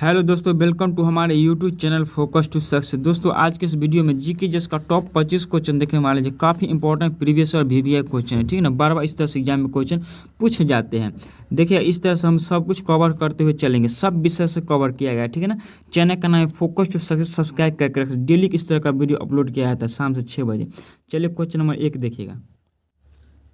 Hello दोस्तों, welcome to हमारे YouTube channel Focus to Success. दोस्तों आज के इस वीडियो में जीके जिसका टॉप 25 क्वेश्चन देखने वाले जो काफ़ी इंपॉर्टेंट प्रीवियस और वीवीआई क्वेश्चन है, ठीक है ना। बार बार इस तरह से एग्जाम में क्वेश्चन पूछे जाते हैं। देखिए इस तरह से हम सब कुछ कवर करते हुए चलेंगे, सब विषय से कवर किया गया है, ठीक है ना। चैनल का नाम है फोकस टू सक्सेस, सब्सक्राइब करके रखें। डेली इस तरह का वीडियो अपलोड किया जाता है शाम से 6 बजे। चलिए क्वेश्चन नंबर 1 देखिएगा।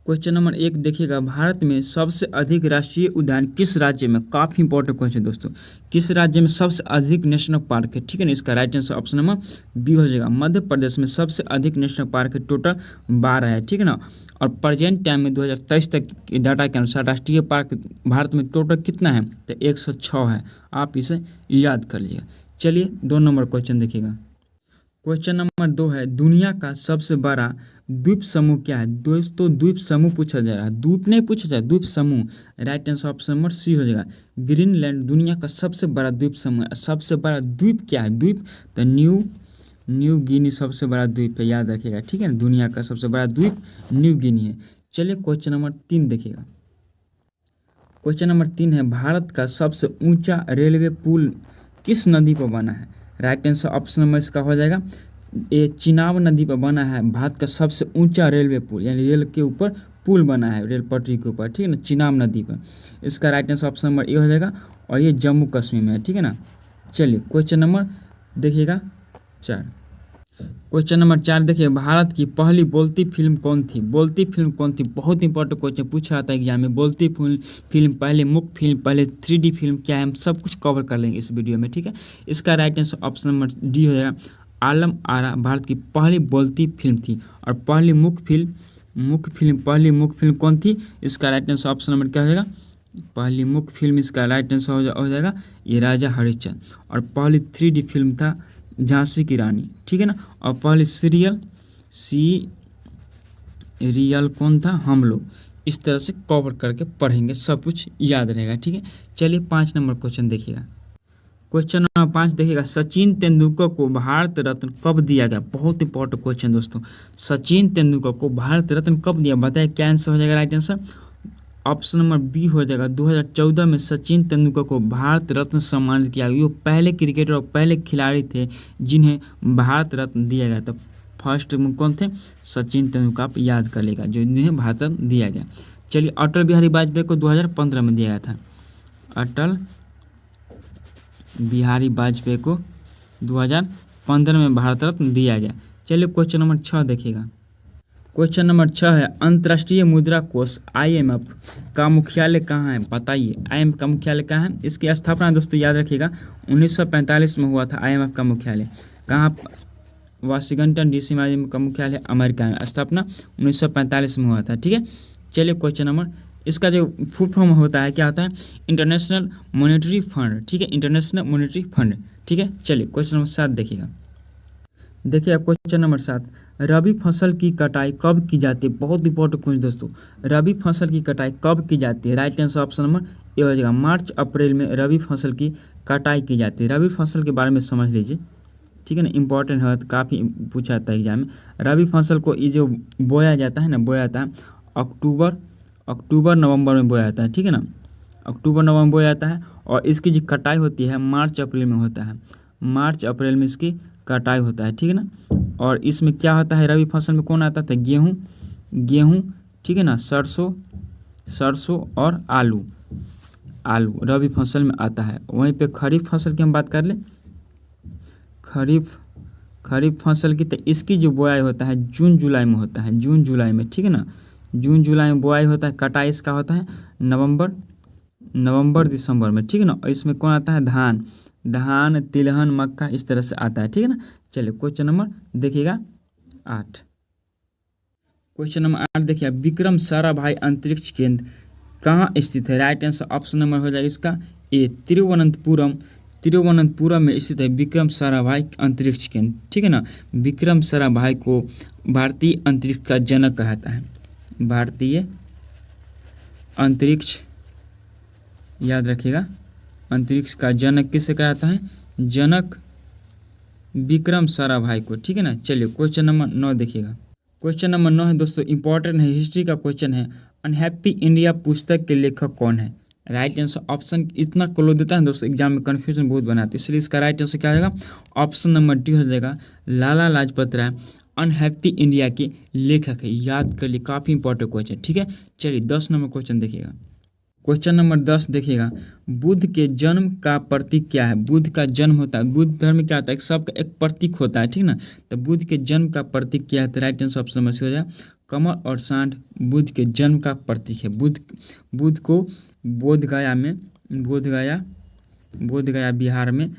क्वेश्चन नंबर 1 देखिएगा, भारत में सबसे अधिक राष्ट्रीय उद्यान किस राज्य में? काफ़ी इंपॉर्टेंट क्वेश्चन दोस्तों। किस राज्य में सबसे अधिक नेशनल पार्क है? ठीक है ना। इसका right answer option number B हो जाएगा। मध्य प्रदेश में सबसे अधिक नेशनल पार्क है, टोटल 12 है, ठीक है ना। और प्रेजेंट टाइम में 2023 तक के डाटा के अनुसार राष्ट्रीय पार्क भारत में टोटल कितना है? तो 106 है। आप इसे याद कर लीजिएगा। चलिए 2 नंबर क्वेश्चन देखिएगा। क्वेश्चन नंबर 2 है, दुनिया का सबसे बड़ा द्वीप समूह क्या है? दोस्तों द्वीप समूह पूछा जा रहा है, द्वीप नहीं पूछा जाए, द्वीप समूह। Right answer option number C हो जाएगा। ग्रीनलैंड दुनिया का सबसे बड़ा द्वीप समूह है। सबसे बड़ा द्वीप क्या है? द्वीप तो न्यू गिनी सबसे बड़ा द्वीप है, याद रखिएगा, ठीक है ना। दुनिया का सबसे बड़ा द्वीप न्यू गिनी है। चलिए क्वेश्चन नंबर 3 देखिएगा। क्वेश्चन नंबर 3 है, भारत का सबसे ऊंचा रेलवे पुल किस नदी पर बना है? राइट आंसर ऑप्शन नंबर इसका हो जाएगा ये चिनाब नदी पर बना है। भारत का सबसे ऊंचा रेलवे पुल, यानी रेल के ऊपर पुल बना है, रेल पटरी के ऊपर, ठीक है ना, चिनाब नदी पर। इसका right answer option number A हो जाएगा और ये जम्मू कश्मीर में है, ठीक है ना। चलिए क्वेश्चन नंबर देखिएगा 4। क्वेश्चन नंबर 4 देखिए, भारत की पहली बोलती फिल्म कौन थी? बोलती फिल्म कौन थी? बहुत इंपॉर्टेंट क्वेश्चन पूछा जाता है एग्जाम में। बोलती फिल्म, पहले मुख फिल्म, पहले 3D फिल्म क्या है, हम सब कुछ कवर कर लेंगे इस वीडियो में, ठीक है। इसका right answer option number D हो जाएगा। आलम आरा भारत की पहली बोलती फिल्म थी। और पहली मुख फिल्म कौन थी? इसका राइट आंसर ऑप्शन नंबर क्या हो जाएगा? पहली मुख फिल्म, इसका राइट आंसर हो जाएगा ये राजा हरिश्चंद्र। और पहली 3D फिल्म था झांसी की रानी, ठीक है ना। और पहले सीरियल कौन था? हम लोग। इस तरह से कवर करके पढ़ेंगे, सब कुछ याद रहेगा, ठीक है। चलिए 5 नंबर क्वेश्चन देखिएगा। क्वेश्चन नंबर 5 देखिएगा, सचिन तेंदुलकर को भारत रत्न कब दिया गया? बहुत इंपॉर्टेंट क्वेश्चन दोस्तों। सचिन तेंदुलकर को भारत रत्न कब दिया? बताइए क्या आंसर हो जाएगा? Right answer option number B हो जाएगा। 2014 में सचिन तेंदुलकर को भारत रत्न सम्मानित किया गया। वो पहले क्रिकेटर और पहले खिलाड़ी थे जिन्हें भारत रत्न दिया गया था। फर्स्ट में कौन थे? सचिन तेंदुलकर, आप याद कर लेगा, जो जिन्हें भारत रत्न दिया गया। चलिए अटल बिहारी वाजपेयी को 2015 में दिया गया था। अटल बिहारी वाजपेयी को 2015 में भारत रत्न दिया गया। चलिए क्वेश्चन नंबर 6 देखिएगा। क्वेश्चन नंबर 6 है, अंतर्राष्ट्रीय मुद्रा कोष IMF का मुख्यालय कहाँ है? बताइए IMF का मुख्यालय कहाँ है? इसकी स्थापना दोस्तों याद रखिएगा 1945 में हुआ था। IMF का मुख्यालय कहाँ? वाशिंगटन DC में IMF का मुख्यालय अमेरिका में। स्थापना 1945 में हुआ था, ठीक है। चलिए क्वेश्चन नंबर, इसका जो फुल फॉर्म होता है क्या होता है? इंटरनेशनल मॉनेटरी फंड, ठीक है, इंटरनेशनल मॉनेटरी फंड, ठीक है। चलिए क्वेश्चन नंबर 7 देखिएगा। देखिए क्वेश्चन नंबर 7, रबी फसल की कटाई कब की जाती है? बहुत इंपॉर्टेंट क्वेश्चन दोस्तों। रबी फसल की कटाई कब की जाती है? Right answer option number A हो जाएगा। मार्च अप्रैल में रबी फसल की कटाई की जाती है। रबी फसल के बारे में समझ लीजिए, ठीक है ना, इंपॉर्टेंट है, काफ़ी पूछा जाता है एग्जाम में। रबी फसल को ये जो बोया जाता है ना, बोया जाता है अक्टूबर नवंबर में बोया जाता है, ठीक है ना। अक्टूबर नवंबर में बोया जाता है और इसकी जो कटाई होती है मार्च अप्रैल में होता है। मार्च अप्रैल में इसकी कटाई होता है, ठीक है ना। और इसमें क्या होता है? रबी फसल में कौन आता था? गेहूँ, ठीक है ना, सरसों और आलू रबी फसल में आता है। वहीं पे खरीफ फसल की हम बात कर लें, खरीफ फसल की, तो इसकी जो बुआई होता है जून जुलाई में होता है, जून जुलाई में, ठीक है ना। जून जुलाई में बुआई होता है। कटाई इसका होता है नवंबर दिसंबर में, ठीक है ना। और इसमें कौन आता है? धान, तिलहन, मक्का, इस तरह से आता है, ठीक है ना। चलिए क्वेश्चन नंबर देखिएगा 8। क्वेश्चन नंबर 8 देखिए, विक्रम साराभाई अंतरिक्ष केंद्र कहाँ स्थित है? राइट आंसर ऑप्शन नंबर हो जाएगा इसका ए, तिरुवनंतपुरम में स्थित है विक्रम साराभाई अंतरिक्ष केंद्र, ठीक है ना। विक्रम साराभाई को भारतीय अंतरिक्ष का जनक कहता है। भारतीय अंतरिक्ष, याद रखिएगा, अंतरिक्ष का जनक किसे कहता है? जनक विक्रम साराभाई को, ठीक है ना। चलिए क्वेश्चन नंबर 9 देखिएगा। क्वेश्चन नंबर 9 है दोस्तों, इंपॉर्टेंट है, हिस्ट्री का क्वेश्चन है। अनहैप्पी इंडिया पुस्तक के लेखक कौन है? राइट आंसर ऑप्शन इतना क्लोज देता है दोस्तों, एग्जाम में कन्फ्यूजन बहुत बनाते हैं, इसलिए इसका राइट आंसर क्या हो जाएगा, ऑप्शन नंबर डी हो जाएगा। लाला लाजपत राय अनहैप्पी इंडिया के लेखक है, याद कर लिए, काफ़ी इंपॉर्टेंट क्वेश्चन। ठीक है, चलिए 10 नंबर क्वेश्चन देखिएगा। क्वेश्चन नंबर 10 देखिएगा, बुद्ध के जन्म का प्रतीक क्या है। बुद्ध का जन्म होता है, बुद्ध धर्म में क्या होता है, सबका एक प्रतीक होता है, ठीक ना। तो बुद्ध के जन्म का प्रतीक क्या है, तो right answer option number C हो जाए, कमल और सांड बुद्ध के जन्म का प्रतीक है। बुद्ध को बोधगया बिहार में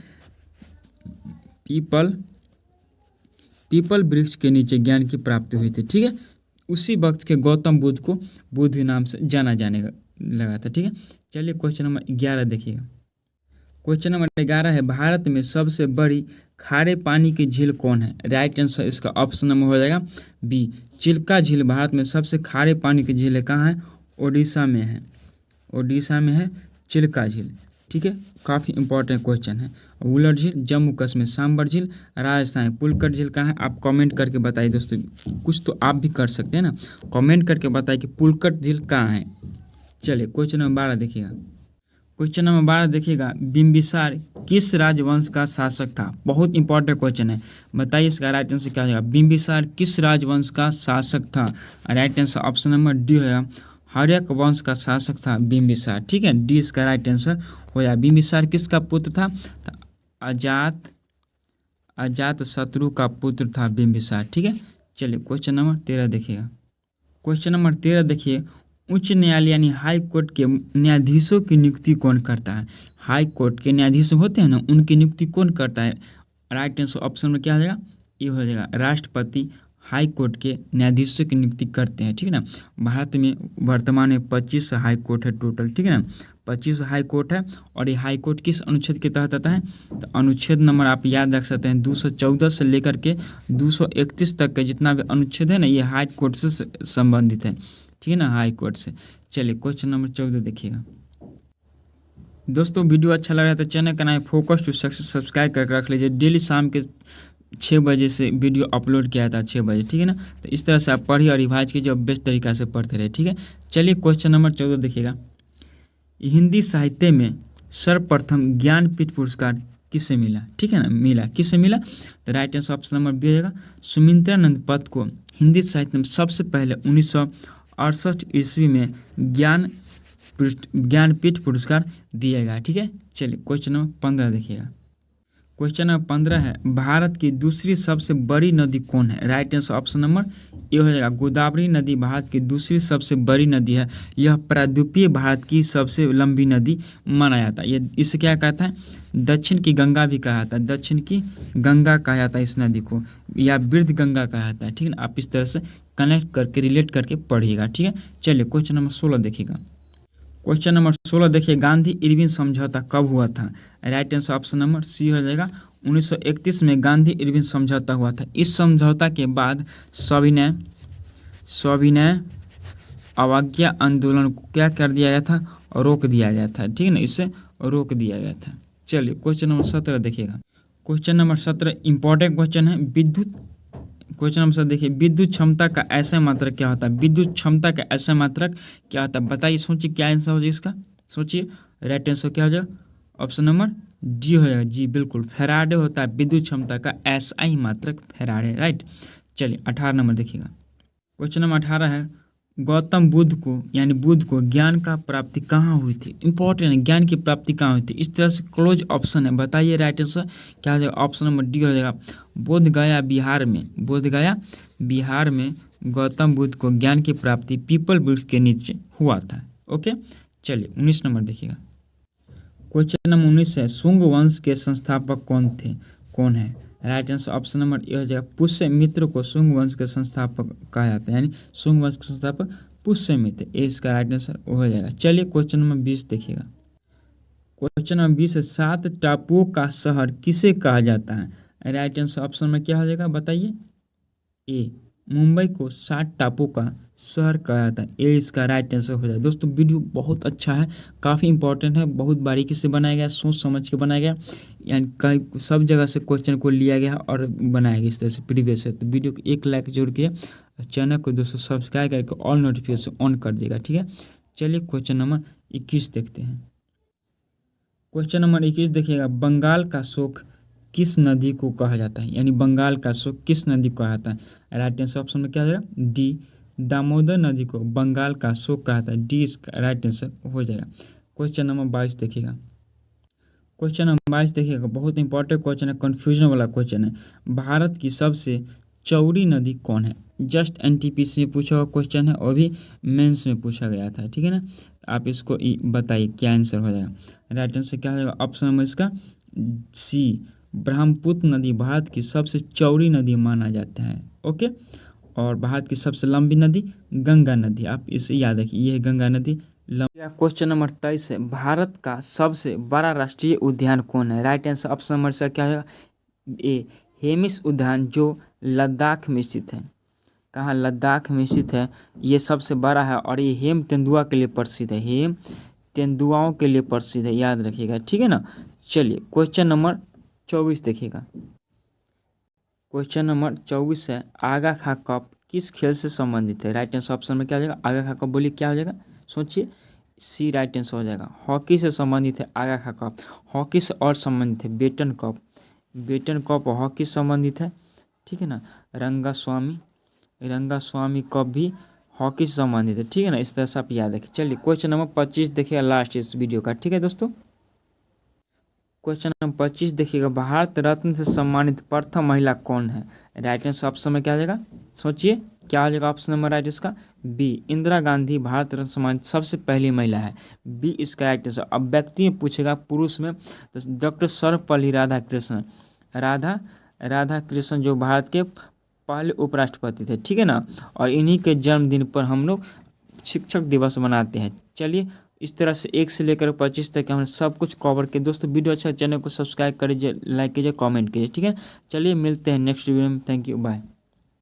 पीपल वृक्ष के नीचे ज्ञान की प्राप्ति हुई थी। ठीक है, उसी वक्त के गौतम बुद्ध को बुद्ध नाम से जाना जाने लगा था। ठीक है, चलिए क्वेश्चन नंबर 11 देखिएगा। क्वेश्चन नंबर 11 है, भारत में सबसे बड़ी खारे पानी की झील कौन है। राइट आंसर इसका ऑप्शन नंबर हो जाएगा बी, चिल्का झील। भारत में सबसे खारे पानी की झील कहाँ है, ओडिशा में है चिल्का झील। ठीक है, काफ़ी इंपॉर्टेंट क्वेश्चन है। वुलर झील जम्मू कश्मीर, सांबर झील राजस्थान, पुलकट झील कहाँ है, आप कमेंट करके बताइए दोस्तों, कुछ तो आप भी कर सकते हैं ना, कमेंट करके बताइए कि पुलकट झील कहाँ है। चलिए क्वेश्चन नंबर 12 देखिएगा। क्वेश्चन नंबर 12 देखिएगा, बिंबिसार किस राजवंश का शासक था। बहुत इंपॉर्टेंट क्वेश्चन है, बताइए इसका राइट आंसर क्या हो जाएगा। बिंबिसार किस राजवंश का शासक था। Right answer option number D हो जाएगा, हर्यक वंश का शासक था बिंबिसार। ठीक है, डी इसका राइट आंसर हो जाएगा। बिंबिसार किसका पुत्र था, तो अजात शत्रु का पुत्र था बिंबिसार। ठीक है, चलिए क्वेश्चन नंबर 13 देखिएगा। क्वेश्चन नंबर 13 देखिए, उच्च न्यायालय यानी हाई कोर्ट के न्यायाधीशों की नियुक्ति कौन करता है। हाई कोर्ट के न्यायाधीश होते हैं ना, उनकी नियुक्ति कौन करता है। राइट आंसर ऑप्शन में क्या हो जाएगा, ये हो जाएगा, राष्ट्रपति हाई कोर्ट के न्यायाधीशों की नियुक्ति करते हैं। ठीक है ना, भारत में वर्तमान में 25 हाई कोर्ट है टोटल। ठीक है ना, 25 हाई कोर्ट है, और ये हाई कोर्ट किस अनुच्छेद के तहत आता है, तो अनुच्छेद नंबर आप याद रख सकते हैं 214 से लेकर के 231 तक के जितना भी अनुच्छेद है ना, ये हाई कोर्ट से संबंधित है। ठीक है ना, हाई कोर्ट से। चलिए क्वेश्चन नंबर 14 देखिएगा। दोस्तों वीडियो अच्छा लग रहा है तो चैनल का नाम फोकस टू सक्सेस सब्सक्राइब करके रख लीजिए। डेली शाम के 6 बजे से वीडियो अपलोड किया था, 6 बजे। ठीक है ना, तो इस तरह से आप पढ़िए और रिवाइज कीजिए और बेस्ट तरीका से पढ़ते रहे। ठीक है, चलिए क्वेश्चन नंबर 14 देखिएगा। हिंदी साहित्य में सर्वप्रथम ज्ञानपीठ पुरस्कार किसे मिला। ठीक है ना, किसे मिला, तो right answer option number B हो जाएगा, सुमित्रानंद पन्त को हिंदी साहित्य में सबसे पहले 1968 ईस्वी में ज्ञानपीठ पुरस्कार दिया गया। ठीक है, चलिए क्वेश्चन नंबर 15 देखिएगा। क्वेश्चन नंबर 15 है, भारत की दूसरी सबसे बड़ी नदी कौन है। Right answer option number A हो जाएगा, गोदावरी नदी भारत की दूसरी सबसे बड़ी नदी है। यह प्रायद्वीपीय भारत की सबसे लंबी नदी माना जाता है। ये इसे क्या कहता है, दक्षिण की गंगा भी कहा जाता है, दक्षिण की गंगा कहा जाता है इस नदी को, या वृद्ध गंगा कहा जाता है। ठीक है ना, आप इस तरह से कनेक्ट करके रिलेट करके पढ़िएगा। ठीक है, चलिए क्वेश्चन नंबर 16 देखिएगा। क्वेश्चन नंबर 16 देखिए, गांधी इरविन समझौता कब हुआ था। Right answer option number C हो जाएगा, 1931 में गांधी इरविन समझौता हुआ था। इस समझौता के बाद सविनय अवज्ञा आंदोलन को क्या कर दिया गया था, रोक दिया गया था। ठीक है ना, इसे रोक दिया गया था। चलिए क्वेश्चन नंबर 17 देखिएगा। क्वेश्चन नंबर 17 इंपॉर्टेंट क्वेश्चन है। क्वेश्चन नंबर 17 देखिए, विद्युत क्षमता का ऐसा मात्रक क्या होता है। विद्युत क्षमता का ऐसा मात्रक क्या होता है, बताइए, सोचिए क्या आंसर हो जाएगा इसका, सोचिए। राइट आंसर क्या हो जाएगा, ऑप्शन नंबर डी हो जाएगा, जी बिल्कुल, फैराडे होता है विद्युत क्षमता का ऐसा ही मात्रक, फैराडे। राइट, चलिए 18 नंबर देखिएगा। क्वेश्चन नंबर 18 है, गौतम बुद्ध को ज्ञान का प्राप्ति कहाँ हुई थी। इंपॉर्टेंट है, ज्ञान की प्राप्ति कहाँ हुई थी। इस तरह से क्लोज ऑप्शन है, बताइए राइट आंसर क्या हो जाएगा, ऑप्शन नंबर डी हो जाएगा, बोधगया बिहार में गौतम बुद्ध को ज्ञान की प्राप्ति पीपल वृक्ष के नीचे हुआ था। ओके, चलिए 19 नंबर देखिएगा। क्वेश्चन नंबर 19 है, शुंग वंश के संस्थापक कौन है। Right answer option number A हो जाएगा, पुष्यमित्र को शुंग वंश के संस्थापक कहा जाता है, यानी शुंग वंश के संस्थापक पुष्यमित्र, ए इसका राइट आंसर हो जाएगा। चलिए क्वेश्चन नंबर 20 देखिएगा। क्वेश्चन नंबर 20 है, 7 टापुओं का शहर किसे कहा जाता है। राइट आंसर ऑप्शन में क्या हो जाएगा, बताइए, ए, मुंबई को 7 टापुओं का शहर कहा जाता है, ए इसका राइट आंसर हो जाए। दोस्तों वीडियो बहुत अच्छा है, काफ़ी इंपॉर्टेंट है, बहुत बारीकी से बनाया गया, सोच समझ के बनाया गया, यानी कई सब जगह से क्वेश्चन को लिया गया और बनाया गया इस तरह से प्रीवियस है। तो वीडियो को 1 लाइक जरूर किया, चैनल को दोस्तों सब्सक्राइब करके ऑल नोटिफिकेशन ऑन कर देगा। ठीक है, चलिए क्वेश्चन नंबर 21 देखते हैं। क्वेश्चन नंबर 21 देखिएगा, बंगाल का शोक किस नदी को कहा जाता है, यानी बंगाल का शोक किस नदी को कहा जाता है। राइट आंसर ऑप्शन में क्या हो जाएगा, डी, दामोदर नदी को बंगाल का शोक कहा जाता है। डी इसका राइट आंसर हो जाएगा। क्वेश्चन नंबर 22 देखिएगा। क्वेश्चन नंबर 22 देखिएगा, बहुत इंपॉर्टेंट क्वेश्चन है, कन्फ्यूजन वाला क्वेश्चन है। भारत की सबसे चौड़ी नदी कौन है। जस्ट एनटीपीसी में पूछा हुआ क्वेश्चन है और भी मेंस में पूछा गया था, ठीक है ना। आप इसको बताइए क्या आंसर हो जाएगा। राइट आंसर क्या हो जाएगा, ऑप्शन नंबर इसका सी, ब्रह्मपुत्र नदी भारत की सबसे चौड़ी नदी माना जाता है। ओके, और भारत की सबसे लंबी नदी गंगा नदी, आप इसे याद रखिए, ये है गंगा नदी। क्वेश्चन नंबर 23 है, भारत का सबसे बड़ा राष्ट्रीय उद्यान कौन है। राइट आंसर ऑप्शन नंबर से क्या होगा, ए, हेमिस उद्यान, जो लद्दाख में स्थित है। कहाँ, लद्दाख में स्थित है, ये सबसे बड़ा है और ये हेम तेंदुआ के लिए प्रसिद्ध है, हेम तेंदुआओं के लिए प्रसिद्ध है, याद रखिएगा, ठीक है ना। चलिए क्वेश्चन नंबर 24 देखिएगा। क्वेश्चन नंबर 24 है, आगा खा कप किस खेल से संबंधित है। राइट आंसर ऑप्शन में क्या हो जाएगा, आगा खा कप, बोलिए क्या हो जाएगा, सोचिए। सी राइट आंसर हो जाएगा, हॉकी से संबंधित है आगा खा कप। हॉकी से और संबंधित है Beighton cup, Beighton cup hockey से संबंधित है, ठीक है ना। रंगास्वामी कप भी हॉकी से संबंधित है, ठीक है ना। इस तरह से आप याद रखें। चलिए क्वेश्चन नंबर 25 देखिएगा, लास्ट इस वीडियो का, ठीक है दोस्तों। क्वेश्चन नंबर 25 देखिएगा, भारत रत्न से सम्मानित प्रथम महिला कौन है। राइट आंसर ऑप्शन में क्या आ जाएगा, सोचिए क्या हो जाएगा ऑप्शन नंबर राइट इसका, बी, इंदिरा गांधी भारत रत्न सम्मानित सबसे पहली महिला है, बी इसका राइट आंसर। अब व्यक्ति में पूछेगा पुरुष में, तो डॉक्टर सर्वपल्ली राधाकृष्णन, राधाकृष्णन जो भारत के पहले उपराष्ट्रपति थे, ठीक है ना। और इन्हीं के जन्मदिन पर हम लोग शिक्षक दिवस मनाते हैं। चलिए इस तरह से 1 से लेकर 25 तक हमने सब कुछ कवर किया। दोस्तों वीडियो अच्छा, चैनल को सब्सक्राइब करिए, लाइक कीजिए, कमेंट कीजिए, ठीक है। चलिए मिलते हैं नेक्स्ट वीडियो में। Thank you, bye.